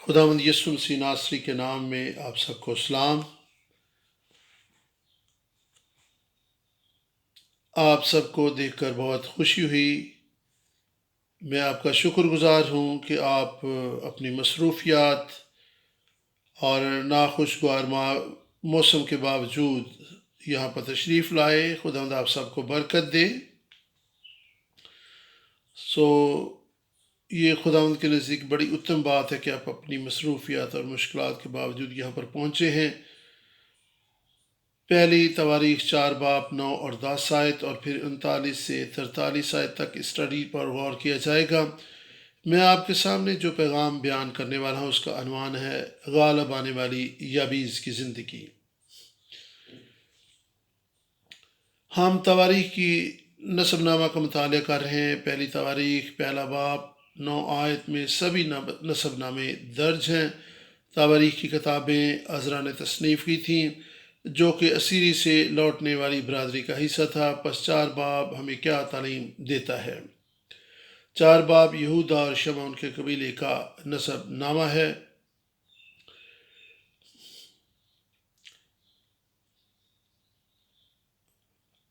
خداوند یسوع مسیح ناصری کے نام میں آپ سب کو سلام۔ آپ سب کو دیکھ کر بہت خوشی ہوئی۔ میں آپ کا شکر گزار ہوں کہ آپ اپنی مصروفیات اور ناخوشگوار موسم کے باوجود یہاں پر تشریف لائے۔ خداوند آپ سب کو برکت دے۔ یہ خداوند کے نزدیک بڑی اتم بات ہے کہ آپ اپنی مصروفیات اور مشکلات کے باوجود یہاں پر پہنچے ہیں۔ پہلی تواریخ 4 باب 9 اور 10 آیت اور پھر 39 سے 43 آیت تک اسٹڈی پر غور کیا جائے گا۔ میں آپ کے سامنے جو پیغام بیان کرنے والا ہوں اس کا عنوان ہے غالب آنے والی یابیز کی زندگی۔ ہم تواریخ کی نسب نامہ کا مطالعہ کر رہے ہیں۔ پہلی تواریخ پہلا باب 9 آیت میں سبھی نسب نامے درج ہیں۔ تواریخ کی کتابیں عزرا نے تصنیف کی تھیں جو کہ اسیری سے لوٹنے والی برادری کا حصہ تھا۔ پس 4 باب ہمیں کیا تعلیم دیتا ہے؟ 4 باب یہودا اور شمعون کے قبیلے کا نسب نامہ ہے۔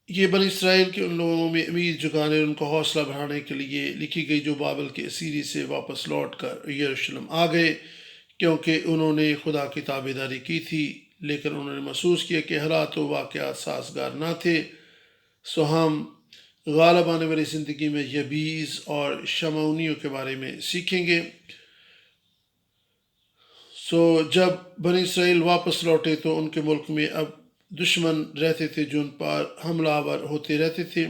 یہ بنی اسرائیل کے ان لوگوں میں امید جگانے اور ان کو حوصلہ بڑھانے کے لیے لکھی گئی جو بابل کے اسیری سے واپس لوٹ کر یروشلم آ گئے، کیونکہ انہوں نے خدا کی تابع داری کی تھی، لیکن انہوں نے محسوس کیا کہ حالات و واقعات سازگار نہ تھے۔ ہم غالب آنے والی زندگی میں یبیز اور شمعونیوں کے بارے میں سیکھیں گے۔ جب بنی اسرائیل واپس لوٹے تو ان کے ملک میں اب دشمن رہتے تھے جو ان پر حملہ آور ہوتے رہتے تھے۔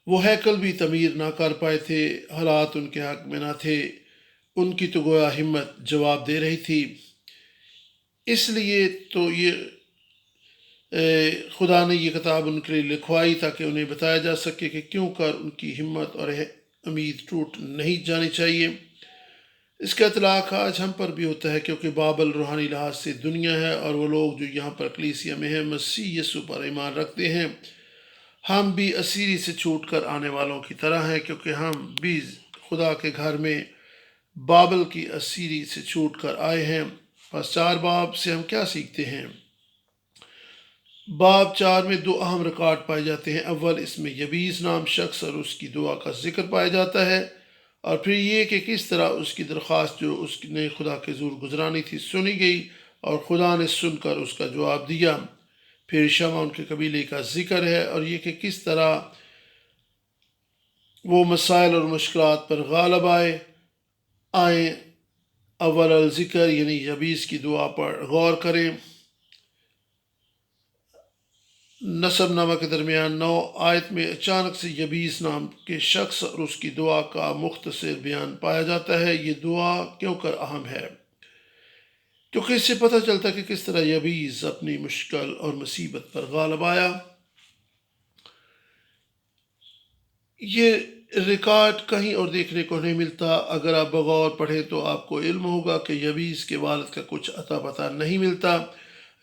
وہ ہیکل بھی تعمیر نہ کر پائے تھے، حالات ان کے حق میں نہ تھے، ان کی تو گویا ہمت جواب دے رہی تھی۔ اس لیے تو خدا نے یہ کتاب ان کے لیے لکھوائی تاکہ انہیں بتایا جا سکے کہ کیوں کر ان کی ہمت اور امید ٹوٹ نہیں جانی چاہیے۔ اس کا اطلاق آج ہم پر بھی ہوتا ہے، کیونکہ بابل روحانی لحاظ سے دنیا ہے اور وہ لوگ جو یہاں پر کلیسیا میں ہیں مسیح یسوع پر ایمان رکھتے ہیں۔ ہم بھی اسیری سے چھوٹ کر آنے والوں کی طرح ہیں، کیونکہ ہم بھی خدا کے گھر میں بابل کی اسیری سے چھوٹ کر آئے ہیں۔ پس 4 باب سے ہم کیا سیکھتے ہیں؟ باب 4 میں 2 اہم ریکارڈ پائے جاتے ہیں۔ اول اس میں یبیز نام شخص اور اس کی دعا کا ذکر پایا جاتا ہے، اور پھر یہ کہ کس طرح اس کی درخواست جو اس نے خدا کے زور گزرانی تھی سنی گئی اور خدا نے سن کر اس کا جواب دیا۔ پھر شمعون کے قبیلے کا ذکر ہے اور یہ کہ کس طرح وہ مسائل اور مشکلات پر غالب آئیں۔ اول الذکر یعنی یبیز کی دعا پر غور کریں۔ نسب نامہ کے درمیان 9 آیت میں اچانک سے یبیز نام کے شخص اور اس کی دعا کا مختصر بیان پایا جاتا ہے۔ یہ دعا کیوں کر اہم ہے؟ کیونکہ اس سے پتہ چلتا ہے کہ کس طرح یبیز اپنی مشکل اور مصیبت پر غالب آیا۔ یہ ریکارڈ کہیں اور دیکھنے کو نہیں ملتا۔ اگر آپ بغور پڑھیں تو آپ کو علم ہوگا کہ یبیز کے والد کا کچھ اتا پتہ نہیں ملتا۔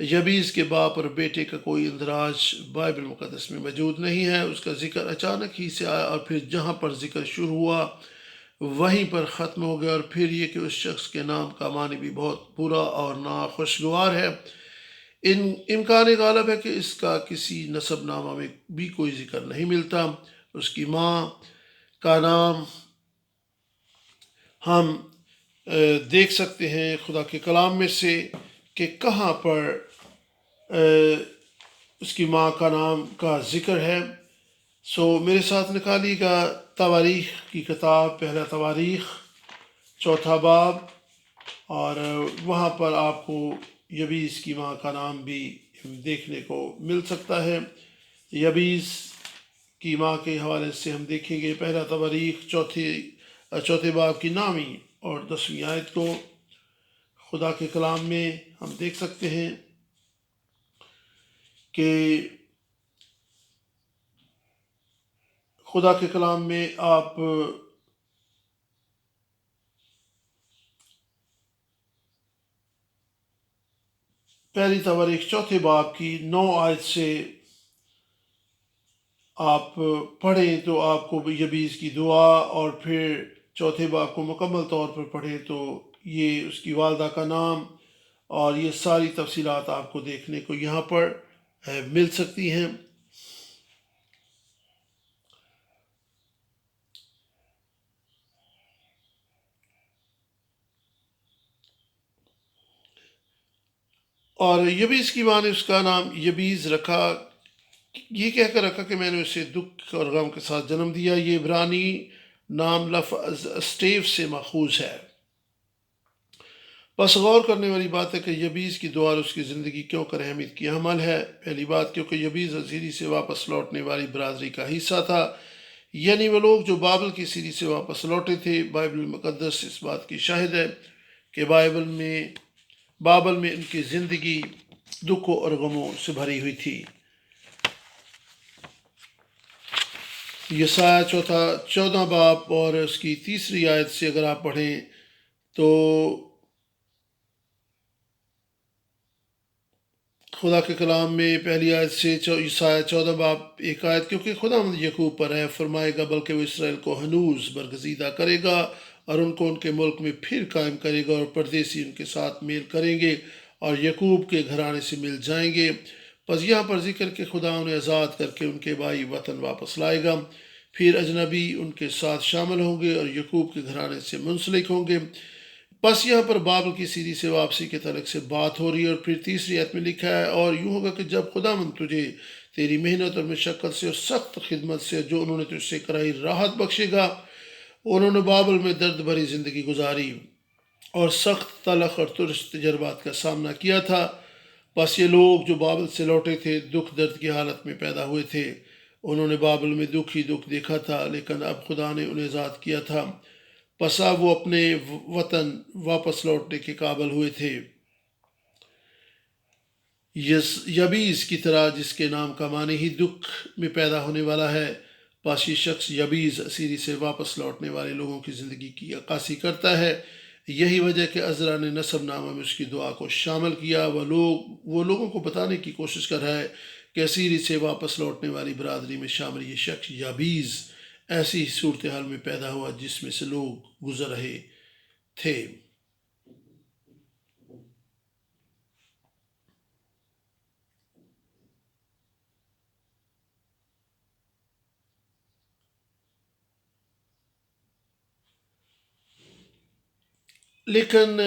یبیز کے باپ اور بیٹے کا کوئی اندراج بائبل مقدس میں موجود نہیں ہے۔ اس کا ذکر اچانک ہی سے آیا اور پھر جہاں پر ذکر شروع ہوا وہیں پر ختم ہو گیا، اور پھر یہ کہ اس شخص کے نام کا معنی بھی بہت برا اور ناخوشگوار ہے۔ امکان غالب ہے کہ اس کا کسی نسب نامہ میں بھی کوئی ذکر نہیں ملتا۔ اس کی ماں کا نام ہم دیکھ سکتے ہیں خدا کے کلام میں سے کہ کہاں پر اس کی ماں کا نام کا ذکر ہے۔ میرے ساتھ نکالیے گا تواریخ کی کتاب پہلا تواریخ 4 باب، اور وہاں پر آپ کو یبیز کی ماں کا نام بھی دیکھنے کو مل سکتا ہے۔ یبیز کی ماں کے حوالے سے ہم دیکھیں گے پہلا تواریخ 4 باب کی 9ویں اور 10ویں آیت کو۔ خدا کے کلام میں ہم دیکھ سکتے ہیں کہ خدا کے کلام میں آپ پہلی تواریخ 4 باب کی 9 آیت سے آپ پڑھیں تو آپ کو یبیز کی دعا اور پھر چوتھے باب کو مکمل طور پر پڑھیں تو یہ اس کی والدہ کا نام اور یہ ساری تفصیلات آپ کو دیکھنے کو یہاں پر مل سکتی ہیں۔ اور یبیز کی ماں نے اس کا نام یبیز رکھا، یہ کہہ کر رکھا کہ میں نے اسے دکھ اور غم کے ساتھ جنم دیا۔ یہ عبرانی نام لفظ اسٹیو سے ماخوذ ہے۔ بس غور کرنے والی بات ہے کہ یبیز کی دعا اس کی زندگی کیوں کر اہمیت کی حامل ہے۔ پہلی بات کیونکہ یبیز اسیری سے واپس لوٹنے والی برادری کا حصہ تھا، یعنی وہ لوگ جو بابل کی اسیری سے واپس لوٹے تھے۔ بائبل مقدس اس بات کی شاہد ہے کہ بابل میں ان کی زندگی دکھوں اور غموں سے بھری ہوئی تھی۔ یسایہ 14 باب اور اس کی 3 آیت سے اگر آپ پڑھیں تو خدا کے کلام میں پہلی آیت سے یسایہ 14 باب 1 آیت، کیونکہ خداوند یعقوب پر رحم فرمائے گا بلکہ وہ اسرائیل کو ہنوز برگزیدہ کرے گا اور ان کو ان کے ملک میں پھر قائم کرے گا، اور پردیسی ان کے ساتھ میل کریں گے اور یعقوب کے گھرانے سے مل جائیں گے۔ پس یہاں پر ذکر کہ خدا انہیں آزاد کر کے ان کے بائی وطن واپس لائے گا، پھر اجنبی ان کے ساتھ شامل ہوں گے اور یعقوب کے گھرانے سے منسلک ہوں گے۔ بس یہاں پر بابل کی سیری سے واپسی کے تعلق سے بات ہو رہی ہے، اور پھر 3 آیت میں لکھا ہے، اور یوں ہوگا کہ جب خداوند تجھے تیری محنت اور مشقت سے اور سخت خدمت سے جو انہوں نے تجھ سے کرائی راحت بخشے گا۔ انہوں نے بابل میں درد بھری زندگی گزاری اور سخت تلخ اور ترس تجربات کا سامنا کیا تھا۔ بس یہ لوگ جو بابل سے لوٹے تھے دکھ درد کی حالت میں پیدا ہوئے تھے۔ انہوں نے بابل میں دکھ ہی دکھ دیکھا تھا، لیکن اب خدا نے انہیں آزاد کیا تھا، پس اب وہ اپنے وطن واپس لوٹنے کے قابل ہوئے تھے۔ یبیز کی طرح جس کے نام کا معنی ہی دکھ میں پیدا ہونے والا ہے، پس یہ شخص یبیز اسیری سے واپس لوٹنے والے لوگوں کی زندگی کی عکاسی کرتا ہے۔ یہی وجہ کہ عزرا نے نسب نامہ میں اس کی دعا کو شامل کیا۔ وہ لوگوں کو بتانے کی کوشش کر رہا ہے کہ اسیری سے واپس لوٹنے والی برادری میں شامل یہ شخص یبیز ایسی ہی صورتحال میں پیدا ہوا جس میں سے لوگ گزر رہے تھے۔ لیکن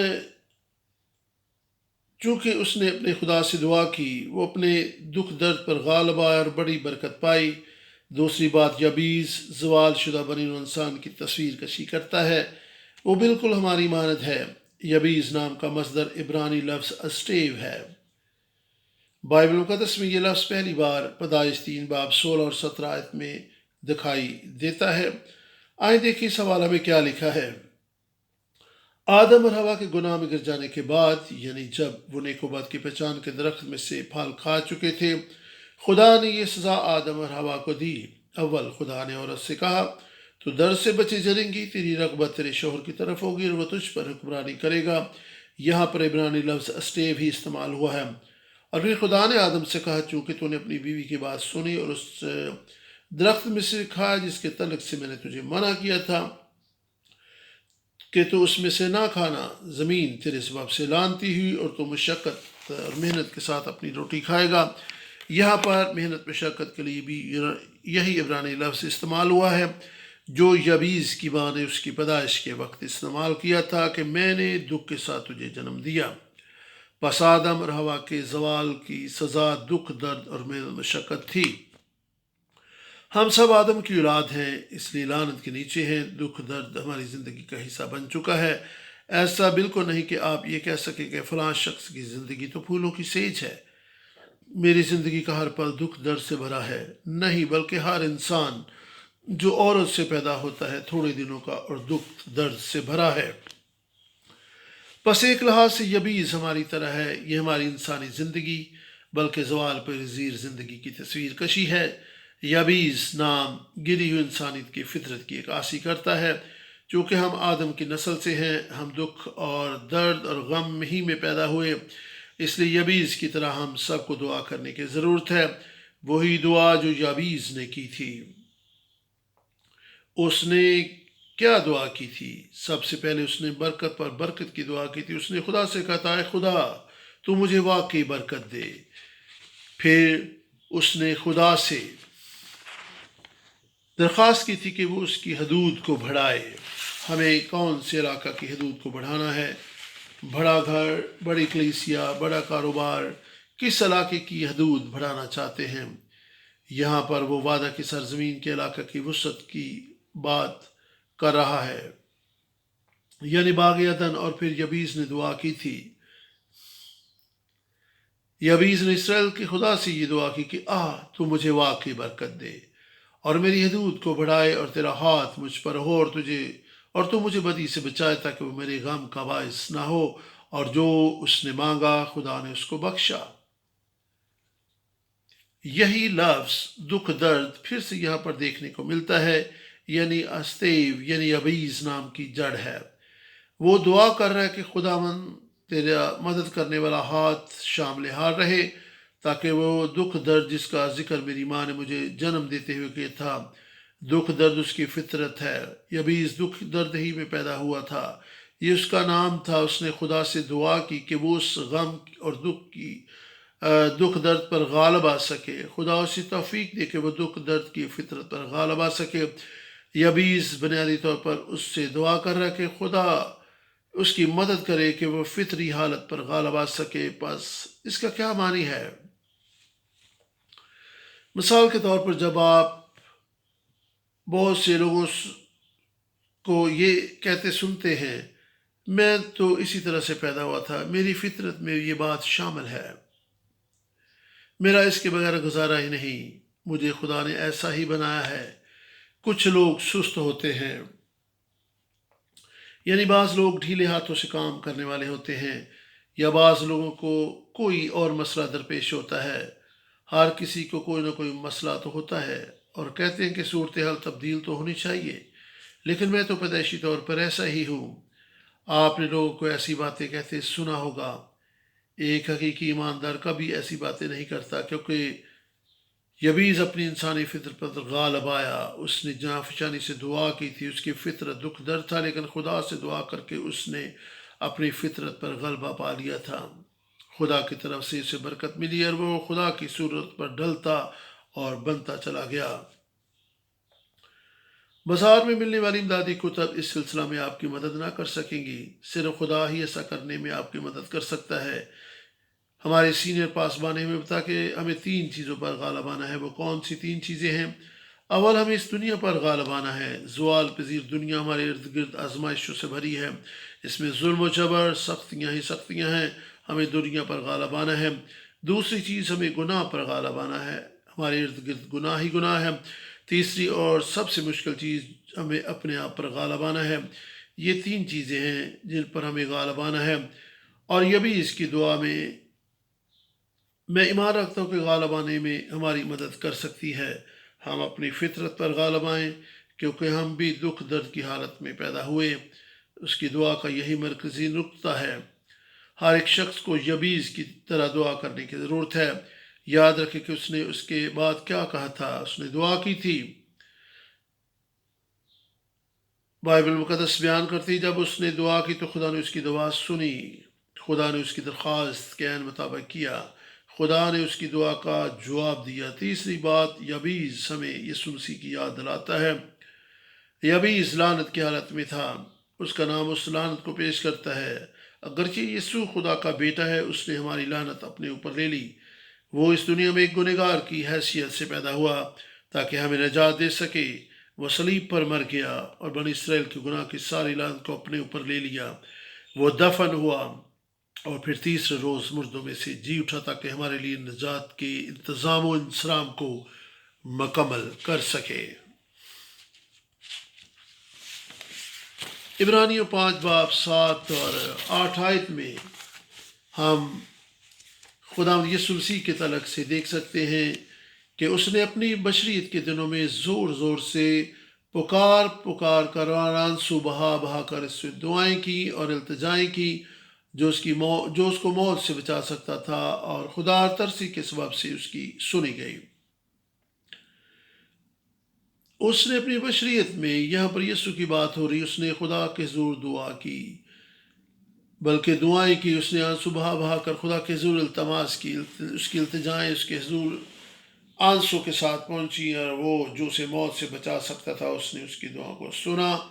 چونکہ اس نے اپنے خدا سے دعا کی، وہ اپنے دکھ درد پر غالب آیا اور بڑی برکت پائی۔ دوسری بات، یبیز زوال شدہ بنی انسان کی تصویر کشی کرتا ہے، وہ بالکل ہماری مانند ہے۔ یبیز نام کا مصدر عبرانی لفظ اسٹیو ہے۔ بائبل مقدس میں یہ لفظ پہلی بار پیدائش 3 باب 16 اور 17 آیت میں دکھائی دیتا ہے۔ آئیں دیکھیں اس حوالہ میں کیا لکھا ہے۔ آدم اور ہوا کے گناہ میں گر جانے کے بعد، یعنی جب وہ نیک و بد کی پہچان کے درخت میں سے پھل کھا چکے تھے، خدا نے یہ سزا آدم اور ہوا کو دی۔ اول خدا نے عورت سے کہا، تو درد سے بچے جلیں گی، تیری رغبت تیرے شوہر کی طرف ہوگی اور وہ تجھ پر حکمرانی کرے گا۔ یہاں پر عبرانی لفظ اسٹیو ہی استعمال ہوا ہے۔ اور پھر خدا نے آدم سے کہا، چونکہ تو نے اپنی بیوی کی بات سنی اور اس درخت میں سے کھایا جس کے تعلق سے میں نے تجھے منع کیا تھا کہ تو اس میں سے نہ کھانا، زمین تیرے سبب سے لعنتی ہوئی اور تو مشقت اور محنت کے ساتھ اپنی روٹی کھائے گا۔ یہاں پر محنت مشقت کے لیے بھی یہی عبرانی لفظ استعمال ہوا ہے جو یبیز کی ماں نے اس کی پیدائش کے وقت استعمال کیا تھا کہ میں نے دکھ کے ساتھ تجھے جنم دیا۔ پس آدم اور ہوا کے زوال کی سزا دکھ، درد اور محنت مشقت تھی۔ ہم سب آدم کی اولاد ہیں، اس لیے لعنت کے نیچے ہیں۔ دکھ درد ہماری زندگی کا حصہ بن چکا ہے۔ ایسا بالکل نہیں کہ آپ یہ کہہ سکیں کہ فلاں شخص کی زندگی تو پھولوں کی سیج ہے، میری زندگی کا ہر پل دکھ درد سے بھرا ہے۔ نہیں، بلکہ ہر انسان جو عورت سے پیدا ہوتا ہے تھوڑے دنوں کا اور دکھ درد سے بھرا ہے۔ پس ایک لحاظ سے یبیز ہماری طرح ہے، یہ ہماری انسانی زندگی بلکہ زوال پر زیر زندگی کی تصویر کشی ہے۔ یبیز نام گری ہوئی انسانیت کی فطرت کی عکاسی کرتا ہے۔ چونکہ ہم آدم کی نسل سے ہیں، ہم دکھ اور درد اور غم ہی میں پیدا ہوئے، اس لیے یبیز کی طرح ہم سب کو دعا کرنے کی ضرورت ہے، وہی دعا جو یبیز نے کی تھی۔ اس نے کیا دعا کی تھی؟ سب سے پہلے اس نے برکت پر برکت کی دعا کی تھی۔ اس نے خدا سے کہا اے خدا تو مجھے واقعی برکت دے۔ پھر اس نے خدا سے درخواست کی تھی کہ وہ اس کی حدود کو بڑھائے۔ ہمیں کون سے علاقہ کی حدود کو بڑھانا ہے؟ بڑا گھر، بڑی کلیسیا، بڑا کاروبار، کس علاقے کی حدود بڑھانا چاہتے ہیں؟ یہاں پر وہ وعدہ کی سرزمین کے علاقہ کی وسعت کی بات کر رہا ہے، یعنی باغ عدن۔ اور پھر یبیس نے دعا کی تھی، یبیس نے اسرائیل کے خدا سے یہ دعا کی کہ تو مجھے واقعی برکت دے اور میری حدود کو بڑھائے، اور تیرا ہاتھ مجھ پر ہو، اور تو مجھے بدی سے بچائے تاکہ وہ میرے غم کا باعث نہ ہو۔ اور جو اس نے مانگا خدا نے اس کو بخشا۔ یہی لفظ دکھ درد پھر سے یہاں پر دیکھنے کو ملتا ہے، یعنی استیو، یعنی یبیس نام کی جڑ ہے۔ وہ دعا کر رہا ہے کہ خداوند تیرا مدد کرنے والا ہاتھ شامل حال رہے، تاکہ وہ دکھ درد جس کا ذکر میری ماں نے مجھے جنم دیتے ہوئے کیا تھا، دکھ درد اس کی فطرت ہے۔ یبیس دکھ درد ہی میں پیدا ہوا تھا، یہ اس کا نام تھا۔ اس نے خدا سے دعا کی کہ وہ اس غم اور دکھ درد پر غالب آ سکے۔ خدا اسے توفیق دے کہ وہ دکھ درد کی فطرت پر غالب آ سکے۔ یبیس بنیادی طور پر اس سے دعا کر رہا ہے کہ خدا اس کی مدد کرے کہ وہ فطری حالت پر غالب آ سکے۔ پس اس کا کیا معنی ہے؟ مثال کے طور پر جب آپ بہت سے لوگوں کو یہ کہتے سنتے ہیں میں تو اسی طرح سے پیدا ہوا تھا، میری فطرت میں یہ بات شامل ہے، میرا اس کے بغیر گزارا ہی نہیں، مجھے خدا نے ایسا ہی بنایا ہے۔ کچھ لوگ سست ہوتے ہیں، یعنی بعض لوگ ڈھیلے ہاتھوں سے کام کرنے والے ہوتے ہیں، یا بعض لوگوں کو کوئی اور مسئلہ درپیش ہوتا ہے۔ ہر کسی کو کوئی نہ کوئی مسئلہ تو ہوتا ہے، اور کہتے ہیں کہ صورتحال تبدیل تو ہونی چاہیے، لیکن میں تو پیدائشی طور پر ایسا ہی ہوں۔ آپ نے لوگوں کو ایسی باتیں کہتے سنا ہوگا، ایک حقیقی ایماندار کبھی ایسی باتیں نہیں کرتا، کیونکہ یبیس اپنی انسانی فطرت پر غالب آیا۔ اس نے جہاں فشانی سے دعا کی تھی، اس کی فطرت دکھ درد تھا، لیکن خدا سے دعا کر کے اس نے اپنی فطرت پر غلبہ پا لیا تھا۔ خدا کی طرف سے اسے برکت ملی اور وہ خدا کی صورت پر ڈھلتا اور بنتا چلا گیا۔ بازار میں ملنے والی امدادی کتب اس سلسلہ میں آپ کی مدد نہ کر سکیں گی، صرف خدا ہی ایسا کرنے میں آپ کی مدد کر سکتا ہے۔ ہمارے سینئر پاسبان ہمیں بتا کہ ہمیں 3 چیزوں پر غالب آنا ہے۔ وہ کون سی 3 چیزیں ہیں؟ اول، ہمیں اس دنیا پر غالب آنا ہے۔ زوال پذیر دنیا ہمارے ارد گرد آزمائشوں سے بھری ہے، اس میں ظلم و جبر، سختیاں ہی سختیاں ہیں، ہمیں دنیا پر غالب آنا ہے۔ دوسری چیز، ہمیں گناہ پر غالب آنا ہے، ہمارے ارد گرد گناہ ہی گناہ ہے۔ تیسری اور سب سے مشکل چیز، ہمیں اپنے آپ پر غالب آنا ہے۔ یہ 3 چیزیں ہیں جن پر ہمیں غالب آنا ہے، اور یہ بھی اس کی دعا میں ایمان رکھتا ہوں کہ غالب آنے میں ہماری مدد کر سکتی ہے۔ ہم اپنی فطرت پر غالب آئیں، کیونکہ ہم بھی دکھ درد کی حالت میں پیدا ہوئے۔ اس کی دعا کا یہی مرکزی نقطہ ہے۔ ہر ایک شخص کو یبیس کی طرح دعا کرنے کی ضرورت ہے۔ یاد رکھیں کہ اس نے اس کے بعد کیا کہا تھا۔ اس نے دعا کی تھی، بائبل مقدس بیان کرتی جب اس نے دعا کی تو خدا نے اس کی دعا سنی، خدا نے اس کی درخواست کے عین مطابق کیا، خدا نے اس کی دعا کا جواب دیا۔ تیسری بات، یبیس ہمیں یسوع مسیح کی یاد دلاتا ہے۔ یبیس لعنت کی حالت میں تھا، اس کا نام اس لعنت کو پیش کرتا ہے۔ اگرچہ یسوع خدا کا بیٹا ہے، اس نے ہماری لعنت اپنے اوپر لے لی۔ وہ اس دنیا میں ایک گنہگار کی حیثیت سے پیدا ہوا تاکہ ہمیں نجات دے سکے۔ وہ صلیب پر مر گیا اور بنی اسرائیل کے گناہ کی ساری لعنت کو اپنے اوپر لے لیا۔ وہ دفن ہوا اور پھر تیسرے روز مردوں میں سے جی اٹھا تاکہ ہمارے لیے نجات کے انتظام و انصرام کو مکمل کر سکے۔ عبرانیوں 5 باب 7 اور 8 آیت میں ہم خداوند یسوع مسیح کے تعلق سے دیکھ سکتے ہیں کہ اس نے اپنی بشریت کے دنوں میں زور زور سے پکار کر آنسو بہا کر اس سے دعائیں کی اور التجائیں کی، جو اس کو موت سے بچا سکتا تھا، اور خدا ترسی کے سبب سے اس کی سنی گئی۔ اس نے اپنی بشریت میں، یہاں پر یسوع کی بات ہو رہی، اس نے خدا کے حضور دعا کی، بلکہ دعائیں کی، اس نے آنسو بہا بہا کر خدا کے حضور التماس کی، اس کی التجائیں اس کے حضور آنسو کے ساتھ پہنچی، اور وہ جو اسے موت سے بچا سکتا تھا اس نے اس کی دعا کو سنا۔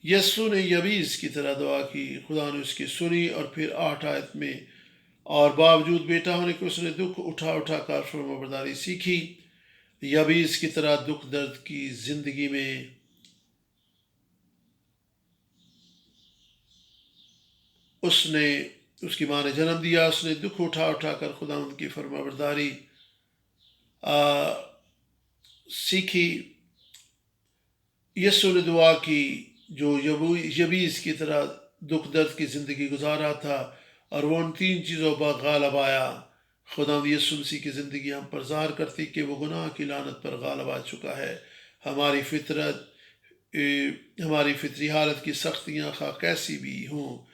یسوع نے یبیس کی طرح دعا کی، خدا نے اس کی سنی، اور پھر 8 آیت میں، اور باوجود بیٹا ہونے کے اس نے دکھ اٹھا اٹھا کر فرمانبرداری سیکھی۔ یبیس کی طرح دکھ درد کی زندگی میں اس کی ماں نے جنم دیا، اس نے دکھ اٹھا اٹھا کر خدا ان کی فرمانبرداری سیکھی۔ یسوع نے دعا کی جو یبیس کی طرح دکھ درد کی زندگی گزارا تھا، اور وہ ان 3 چیزوں پر غالب آیا۔ خدا یسوع مسیح کی زندگی ہم پر ظاہر کرتی کہ وہ گناہ کی لعنت پر غالب آ چکا ہے۔ ہماری فطری حالت کی سختیاں خواہ کیسی بھی ہوں،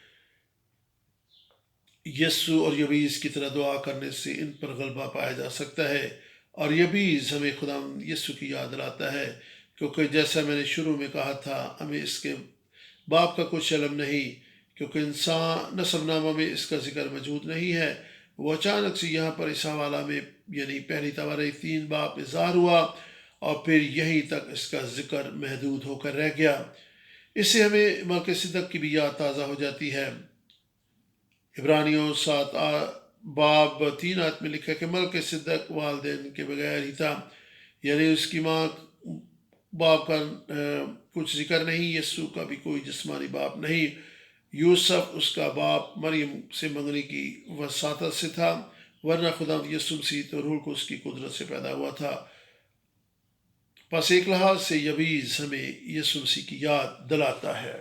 یسوع اور یبیس کی طرح دعا کرنے سے ان پر غلبہ پایا جا سکتا ہے۔ اور یبیس ہمیں خدا یسوع کی یاد دلاتا ہے، کیونکہ جیسا میں نے شروع میں کہا تھا، ہمیں اس کے باپ کا کچھ علم نہیں، کیونکہ انسان نسب نامہ میں اس کا ذکر موجود نہیں ہے۔ وہ اچانک سے یہاں پر اس حوالہ میں، یعنی پہلی توارہ 3 باب میں ظاہر ہوا، اور پھر یہیں تک اس کا ذکر محدود ہو کر رہ گیا۔ اس سے ہمیں ملکیسیدق کی بھی یاد تازہ ہو جاتی ہے۔ عبرانیوں 7 باب 3 آیت میں لکھا کہ ملکیسیدق والدین کے بغیر ہی تھا، یعنی اس کی ماں باپ کا کچھ ذکر نہیں، یسوع کا بھی کوئی جسمانی باپ نہیں، یوسف اس کا باپ مریم سے منگنی کی وساطت سے تھا، ورنہ خدا یسوع مسیح تو روح کو اس کی قدرت سے پیدا ہوا تھا۔ پس ایک لحاظ سے یبیس ہمیں یسوع مسیح کی یاد دلاتا ہے۔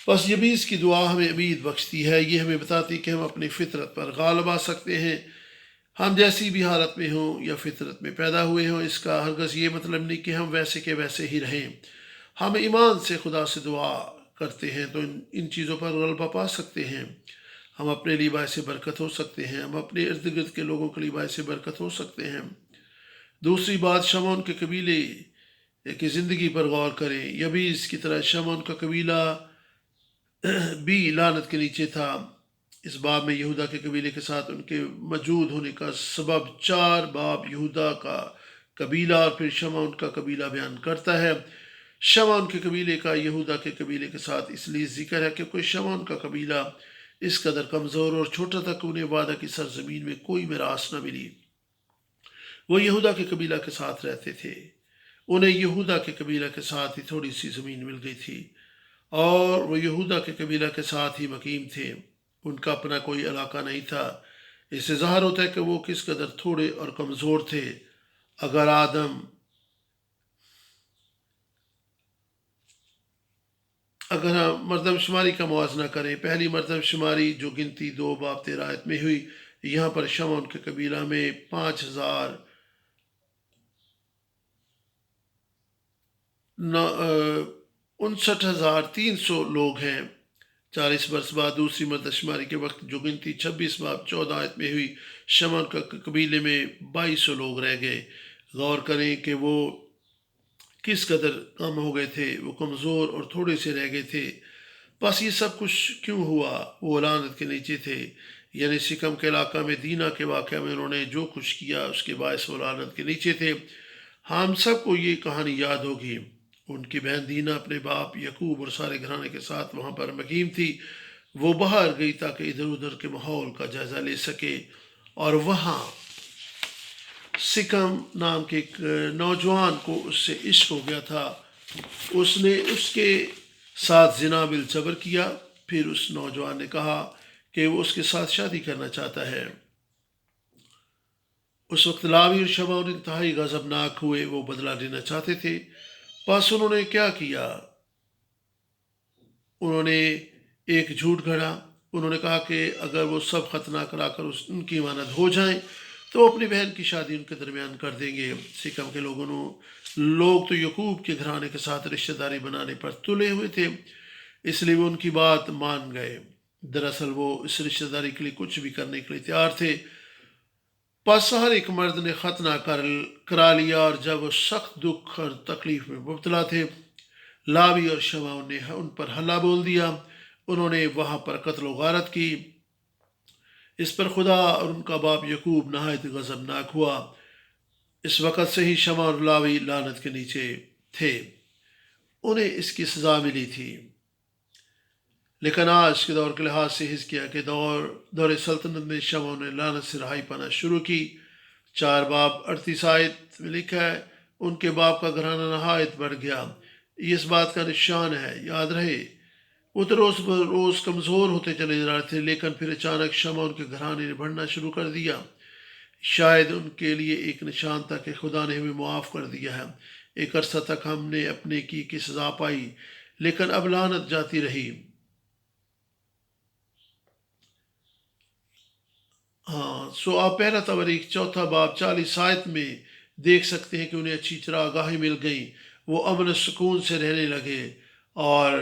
بس یبیس کی دعا ہمیں امید بخشتی ہے، یہ ہمیں بتاتی کہ ہم اپنی فطرت پر غالب آ سکتے ہیں۔ ہم جیسی بھی حالت میں ہوں یا فطرت میں پیدا ہوئے ہوں، اس کا ہرگز یہ مطلب نہیں کہ ہم ویسے کے ویسے ہی رہیں۔ ہم ایمان سے خدا سے دعا کرتے ہیں تو ان چیزوں پر غلبہ پا سکتے ہیں۔ ہم اپنے لیے باعث برکت ہو سکتے ہیں، ہم اپنے ارد گرد کے لوگوں کے لیے باعث برکت ہو سکتے ہیں۔ دوسری بات، شمعون کے قبیلے کی زندگی پر غور کریں۔ یبیس کی طرح شمعون کا قبیلہ بھی لعنت کے نیچے تھا۔ اس باب میں یہودا کے قبیلے کے ساتھ ان کے موجود ہونے کا سبب 4 باب یہودا کا قبیلہ اور پھر شمعون کا قبیلہ بیان کرتا ہے۔ شمعون کے قبیلے کا یہودا کے قبیلے کے ساتھ اس لیے ذکر ہے کہ شمعون کا قبیلہ اس قدر کمزور اور چھوٹا تھا کہ انہیں وعدہ کی سرزمین میں کوئی میراث نہ ملی۔ وہ یہودا کے قبیلہ کے ساتھ رہتے تھے، انہیں یہودا کے قبیلہ کے ساتھ ہی تھوڑی سی زمین مل گئی تھی، اور وہ یہودا کے قبیلہ کے ساتھ ہی مقیم تھے، ان کا اپنا کوئی علاقہ نہیں تھا۔ اس سے ظاہر ہوتا ہے کہ وہ کس قدر تھوڑے اور کمزور تھے۔ اگر ہم مردم شماری کا موازنہ کریں، پہلی مردم شماری جو گنتی 2 باب 13 میں ہوئی، یہاں پر شمعون کے قبیلہ میں 59,300 لوگ ہیں۔ 40 برس بعد دوسری مردم شماری کے وقت جو گنتی 26 باب 14 میں ہوئی، شمعون کا قبیلے میں 2200 لوگ رہ گئے۔ غور کریں کہ وہ کس قدر کم ہو گئے تھے، وہ کمزور اور تھوڑے سے رہ گئے تھے۔ بس یہ سب کچھ کیوں ہوا؟ وہ لعنت کے نیچے تھے، یعنی سکم کے علاقہ میں دینا کے واقعہ میں انہوں نے جو کچھ کیا اس کے باعث وہ لعنت کے نیچے تھے۔ ہم سب کو یہ کہانی یاد ہوگی۔ ان کی بہن دینا اپنے باپ یعقوب اور سارے گھرانے کے ساتھ وہاں پر مقیم تھی۔ وہ باہر گئی تاکہ ادھر ادھر کے ماحول کا جائزہ لے سکے، اور وہاں سکم نام کے ایک نوجوان کو اس سے عشق ہو گیا تھا۔ اس نے اس کے ساتھ زنا بالجبر کیا۔ پھر اس نوجوان نے کہا کہ وہ اس کے ساتھ شادی کرنا چاہتا ہے۔ اس وقت لاوی اور شمعون انتہائی غضبناک ہوئے، وہ بدلہ لینا چاہتے تھے۔ بس انہوں نے کیا کیا؟ انہوں نے ایک جھوٹ گھڑا۔ انہوں نے کہا کہ اگر وہ سب ختنہ کرا کر ان کی امانت ہو جائیں تو وہ اپنی بہن کی شادی ان کے درمیان کر دیں گے۔ سکم کے لوگ تو یعقوب کے گھرانے کے ساتھ رشتہ داری بنانے پر تلے ہوئے تھے، اس لیے وہ ان کی بات مان گئے۔ دراصل وہ اس رشتہ داری کے لیے کچھ بھی کرنے کے لیے تیار تھے۔ پس ہر ایک مرد نے ختنہ کرا لیا، اور جب وہ سخت دکھ اور تکلیف میں مبتلا تھے، لاوی اور شمعون نے ان پر حلہ بول دیا۔ انہوں نے وہاں پر قتل و غارت کی۔ اس پر خدا اور ان کا باپ یعقوب نہایت غضبناک ہوا۔ اس وقت سے ہی شمع اور لاوی لعنت کے نیچے تھے، انہیں اس کی سزا ملی تھی۔ لیکن آج کے دور کے لحاظ سے حزقیہ کے دور سلطنت میں شمعون نے لعنت سے رہائی پانا شروع کی۔ 4 باب 38 آیت میں لکھا ہے، ان کے باپ کا گھرانہ نہایت بڑھ گیا۔ یہ اس بات کا نشان ہے، یاد رہے وہ تو روز بروز کمزور ہوتے چلے جا رہے تھے، لیکن پھر اچانک شمعون کے گھرانے نے بڑھنا شروع کر دیا۔ شاید ان کے لیے ایک نشان تھا کہ خدا نے ہمیں معاف کر دیا ہے۔ ایک عرصہ تک ہم نے اپنے کی سزا پائی، لیکن اب لعنت جاتی رہی۔ سو آپ پہلا تواریخ 4 باب 40 آیت میں دیکھ سکتے ہیں کہ انہیں اچھی چراگاہیں مل گئیں، وہ امن و سکون سے رہنے لگے اور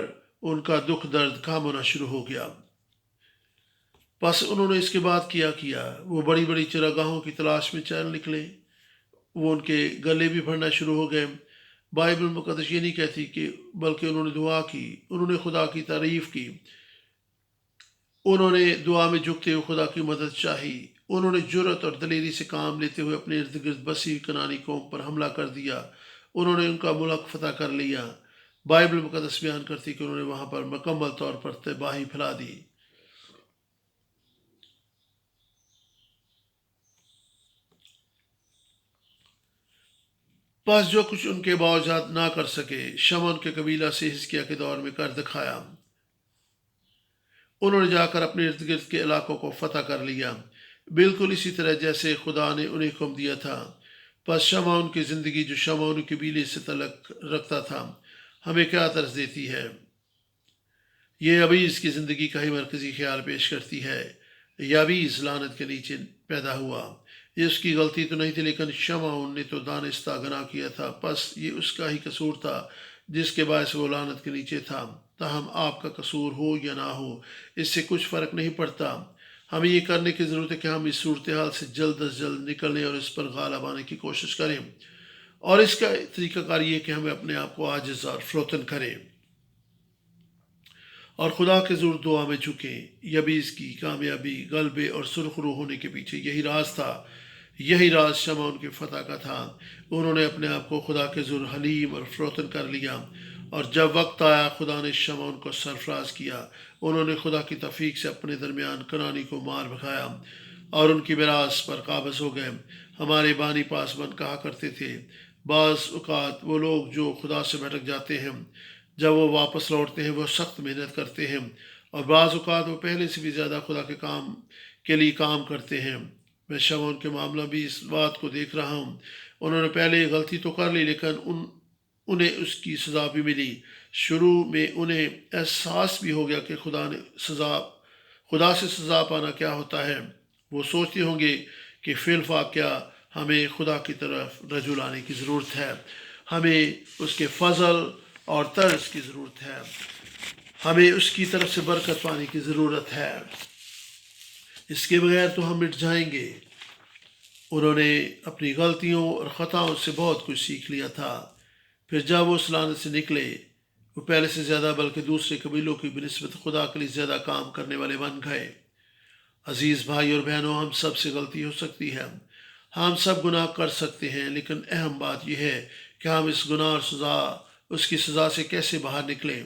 ان کا دکھ درد کم ہونا شروع ہو گیا۔ بس انہوں نے اس کے بعد کیا وہ بڑی بڑی چراگاہوں کی تلاش میں چل نکلے، وہ ان کے گلے بھی بھرنا شروع ہو گئے۔ بائبل مقدس یہ نہیں کہتی کہ بلکہ انہوں نے دعا کی، انہوں نے خدا کی تعریف کی، انہوں نے دعا میں جھکتے ہوئے خدا کی مدد چاہی، انہوں نے جرأت اور دلیری سے کام لیتے ہوئے اپنے ارد گرد بسی کنانی قوم پر حملہ کر دیا، انہوں نے ان کا ملک فتح کر لیا۔ بائبل مقدس بیان کرتی کہ انہوں نے وہاں پر مکمل طور پر تباہی پھیلا دی۔ بس جو کچھ ان کے باوجات نہ کر سکے، شمعون کے قبیلہ سے حزقیہ کے دور میں کر دکھایا۔ انہوں نے جا کر اپنے ارد گرد کے علاقوں کو فتح کر لیا، بالکل اسی طرح جیسے خدا نے انہیں حکم دیا تھا۔ پس شمعون کی زندگی جو شمعون قبیلے سے تعلق رکھتا تھا ہمیں کیا طرز دیتی ہے؟ یہ یابیس کی زندگی کا ہی مرکزی خیال پیش کرتی ہے۔ یابیس لعنت کے نیچے پیدا ہوا۔ یہ اس کی غلطی تو نہیں تھی، لیکن شمعون نے تو دانستہ گناہ کیا تھا، پس یہ اس کا ہی قصور تھا جس کے باعث وہ لعنت کے نیچے تھا۔ تاہم آپ کا قصور ہو یا نہ ہو، اس سے کچھ فرق نہیں پڑتا۔ ہمیں یہ کرنے کی ضرورت ہے کہ ہم اس صورتحال سے جلد از جلد نکلنے اور اس پر غالب آنے کی کوشش کریں، اور اس کا طریقہ کار یہ کہ ہمیں اپنے آپ کو عاجز اور فروتن کریں اور خدا کے ضرور دعا میں جھکیں۔ یابیس کی کامیابی، غلبے اور سرخ رو ہونے کے پیچھے یہی راز تھا، یہی راز شمعون کی فتح کا تھا۔ انہوں نے اپنے آپ کو خدا کے ضرور حلیم اور فروتن کر لیا، اور جب وقت آیا خدا نے شمعون کو سرفراز کیا۔ انہوں نے خدا کی توفیق سے اپنے درمیان کنانی کو مار بھگایا اور ان کی میراث پر قابض ہو گئے۔ ہمارے بانی پاسبان کہا کرتے تھے، بعض اوقات وہ لوگ جو خدا سے بھٹک جاتے ہیں جب وہ واپس لوٹتے ہیں وہ سخت محنت کرتے ہیں، اور بعض اوقات وہ پہلے سے بھی زیادہ خدا کے لیے کام کرتے ہیں۔ میں شمعون کے معاملہ بھی اس بات کو دیکھ رہا ہوں۔ انہوں نے پہلے غلطی تو کر لی، لیکن انہیں اس کی سزا بھی ملی۔ شروع میں انہیں احساس بھی ہو گیا کہ خدا سے سزا پانا کیا ہوتا ہے۔ وہ سوچتے ہوں گے کہ فی الواقع ہمیں خدا کی طرف رجوع لانے کی ضرورت ہے، ہمیں اس کے فضل اور طرز کی ضرورت ہے، ہمیں اس کی طرف سے برکت پانے کی ضرورت ہے، اس کے بغیر تو ہم مٹ جائیں گے۔ انہوں نے اپنی غلطیوں اور خطاؤں سے بہت کچھ سیکھ لیا تھا۔ پھر جب وہ اس لعنت سے نکلے، وہ پہلے سے زیادہ بلکہ دوسرے قبیلوں کی بنسبت خدا کے لیے زیادہ کام کرنے والے بن گئے۔ عزیز بھائی اور بہنوں، ہم سب سے غلطی ہو سکتی ہے، ہم سب گناہ کر سکتے ہیں، لیکن اہم بات یہ ہے کہ ہم اس گناہ اور اس کی سزا سے کیسے باہر نکلیں،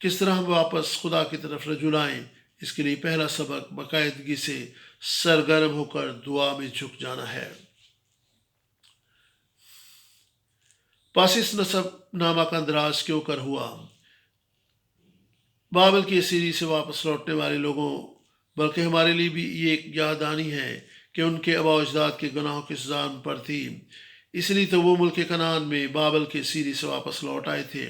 کس طرح ہم واپس خدا کی طرف رجوع لائیں۔ اس کے لیے پہلا سبق باقاعدگی سے سرگرم ہو کر دعا میں جھک جانا ہے۔ پس اس نسب نامہ کا اندراج کیوں کر ہوا؟ بابل کی اسیری سے واپس لوٹنے والے لوگوں بلکہ ہمارے لیے بھی یہ ایک یاد دہانی ہے کہ ان کے آباء و اجداد کے گناہوں کی سزا ان پر تھی، اس لیے تو وہ ملک کنعان میں بابل کے اسیری سے واپس لوٹ آئے تھے۔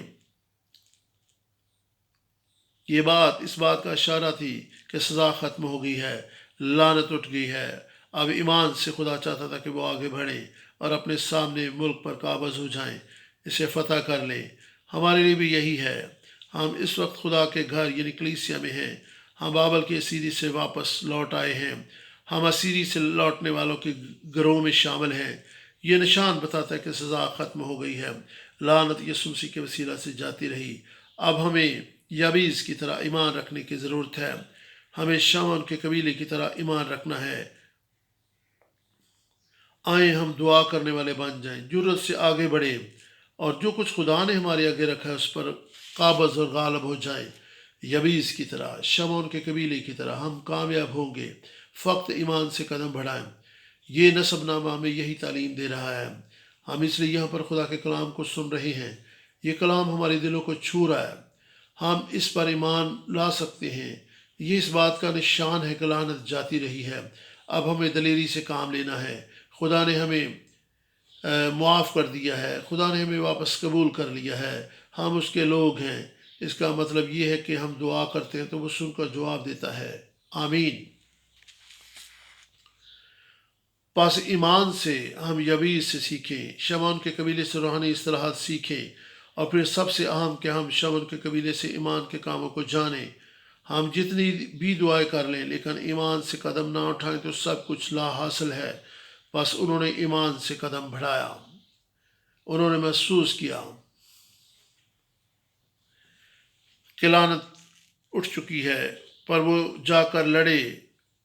یہ بات اس بات کا اشارہ تھی کہ سزا ختم ہو گئی ہے، لعنت اٹھ گئی ہے۔ اب ایمان سے خدا چاہتا تھا کہ وہ آگے بڑھیں اور اپنے سامنے ملک پر قابض ہو جائیں، اسے فتح کر لیں۔ ہمارے لیے بھی یہی ہے۔ ہم اس وقت خدا کے گھر یعنی کلیسیا میں ہیں، ہم بابل کے اسیری سے واپس لوٹ آئے ہیں، ہم اسیری سے لوٹنے والوں کے گروہ میں شامل ہیں۔ یہ نشان بتاتا ہے کہ سزا ختم ہو گئی ہے، لعنت یسوع مسیح کے وسیلہ سے جاتی رہی۔ اب ہمیں یابیس کی طرح ایمان رکھنے کی ضرورت ہے۔ ہمیں شمعون کے قبیلے کی طرح ایمان رکھنا ہے۔ آئیں ہم دعا کرنے والے بن جائیں، جرت سے آگے بڑھیں اور جو کچھ خدا نے ہمارے آگے رکھا ہے اس پر قابض اور غالب ہو جائیں۔ یبیس کی طرح، شمعون کے قبیلے کی طرح ہم کامیاب ہوں گے۔ فقط ایمان سے قدم بڑھائیں۔ یہ نسب نامہ ہمیں یہی تعلیم دے رہا ہے۔ ہم اس لیے یہاں پر خدا کے کلام کو سن رہے ہیں۔ یہ کلام ہمارے دلوں کو چھو رہا ہے۔ ہم اس پر ایمان لا سکتے ہیں۔ یہ اس بات کا نشان ہے کہ لعنت جاتی رہی ہے۔ اب ہمیں دلیری سے کام لینا ہے۔ خدا نے ہمیں معاف کر دیا ہے، خدا نے ہمیں واپس قبول کر لیا ہے، ہم اس کے لوگ ہیں۔ اس کا مطلب یہ ہے کہ ہم دعا کرتے ہیں تو وہ سن کر جواب دیتا ہے۔ آمین۔ پس ایمان سے ہم یبیس سے سیکھیں، شمعون کے قبیلے سے روحانی اصطلاحات سیکھیں، اور پھر سب سے اہم کہ ہم شمعون کے قبیلے سے ایمان کے کاموں کو جانیں۔ ہم جتنی بھی دعائیں کر لیں لیکن ایمان سے قدم نہ اٹھائیں تو سب کچھ لا حاصل ہے۔ بس انہوں نے ایمان سے قدم بڑھایا، انہوں نے محسوس کیا کہ لعنت اٹھ چکی ہے، پر وہ جا کر لڑے،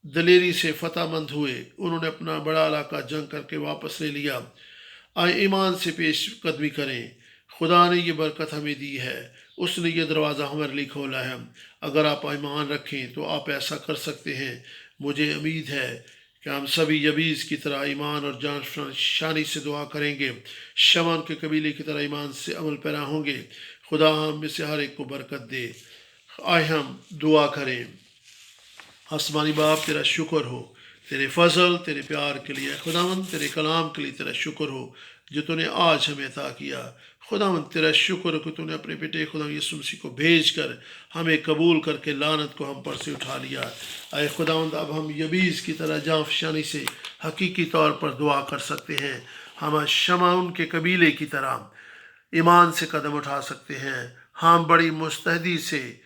دلیری سے فتح مند ہوئے، انہوں نے اپنا بڑا علاقہ جنگ کر کے واپس لے لیا۔ آئیں ایمان سے پیش قدمی کریں۔ خدا نے یہ برکت ہمیں دی ہے، اس نے یہ دروازہ ہمارے لیے کھولا ہے۔ اگر آپ ایمان رکھیں تو آپ ایسا کر سکتے ہیں۔ مجھے امید ہے کہ ہم سبھی یبیس کی طرح ایمان اور جان شانی سے دعا کریں گے، شمعون کے قبیلے کی طرح ایمان سے عمل پیرا ہوں گے۔ خدا ہم میں سے ہر ایک کو برکت دے۔ آئے ہم دعا کریں۔ آسمانی باپ، تیرا شکر ہو تیرے فضل، تیرے پیار کے لیے۔ خداوند تیرے کلام کے لیے تیرا شکر ہو جو تو نے آج ہمیں عطا کیا۔ خداوند تیرا شکر ہو کہ تو نے اپنے بیٹے خدا یسوع مسیح کو بھیج کر ہمیں قبول کر کے لعنت کو ہم پر سے اٹھا لیا۔ اے خداوند اب ہم یبیس کی طرح جاں فشانی سے حقیقی طور پر دعا کر سکتے ہیں۔ ہم شمعون کے قبیلے کی طرح ایمان سے قدم اٹھا سکتے ہیں۔ ہم بڑی مستعدی سے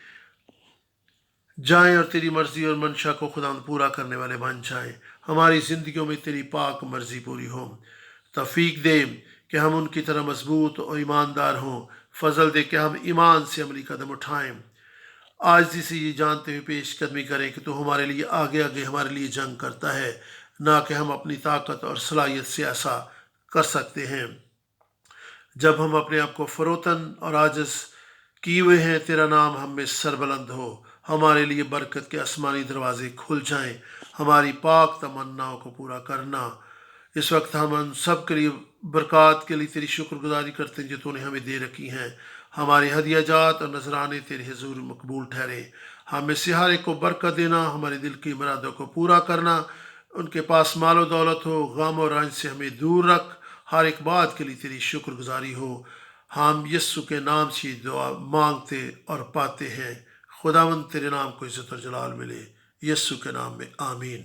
جائیں اور تیری مرضی اور منشا کو خداوند پورا کرنے والے بن جائیں۔ ہماری زندگیوں میں تیری پاک مرضی پوری ہو۔ توفیق دے کہ ہم ان کی طرح مضبوط اور ایماندار ہوں۔ فضل دے کہ ہم ایمان سے عملی قدم اٹھائیں۔ آج سے یہ جانتے ہوئے پیش قدمی کریں کہ تو ہمارے لیے آگے آگے ہمارے لیے جنگ کرتا ہے، نہ کہ ہم اپنی طاقت اور صلاحیت سے ایسا کر سکتے ہیں۔ جب ہم اپنے آپ کو فروتن اور عاجز کیے ہوئے ہیں، تیرا نام ہم میں سربلند ہو۔ ہمارے لیے برکت کے آسمانی دروازے کھل جائیں، ہماری پاک تمناؤں کو پورا کرنا۔ اس وقت ہم ان سب کے لیے برکات کے لیے تیری شکر گزاری کرتے ہیں جو تو نے ہمیں دے رکھی ہیں۔ ہماری ہدیہ جات اور نذرانے تیرے حضور مقبول ٹھہرے۔ ہمیں سے ہر ایک کو برکت دینا، ہمارے دل کی مرادوں کو پورا کرنا۔ ان کے پاس مال و دولت ہو، غم اور رنج سے ہمیں دور رکھ۔ ہر ایک بات کے لیے تیری شکر گزاری ہو۔ ہم یسوع کے نام سے دعا مانگتے اور پاتے ہیں۔ خداوند تیرے نام کو عزت اور جلال ملے، یسوع کے نام میں آمین۔